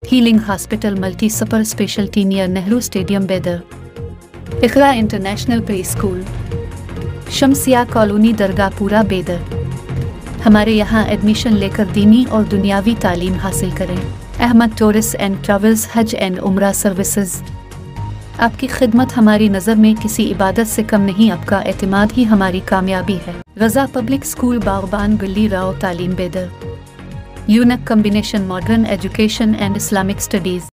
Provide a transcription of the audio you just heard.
Healing Hospital Multi Super Specialty near Nehru Stadium Bedar. इकरा international pre school, शमसिया कॉलोनी दरगाहपुरा बेदर। हमारे यहाँ एडमिशन लेकर दीनी और दुनियावी तालीम हासिल करें। अहमद टूरिस्ट एंड ट्रैवल्स हज एंड उम्रा सर्विसेज। आपकी खिदमत हमारी नज़र में किसी इबादत से कम नहीं, आपका एतमाद ही हमारी कामयाबी है। रज़ा पब्लिक स्कूल बागबान गली राव तालीम बेदर। यूनक combination modern education and Islamic studies.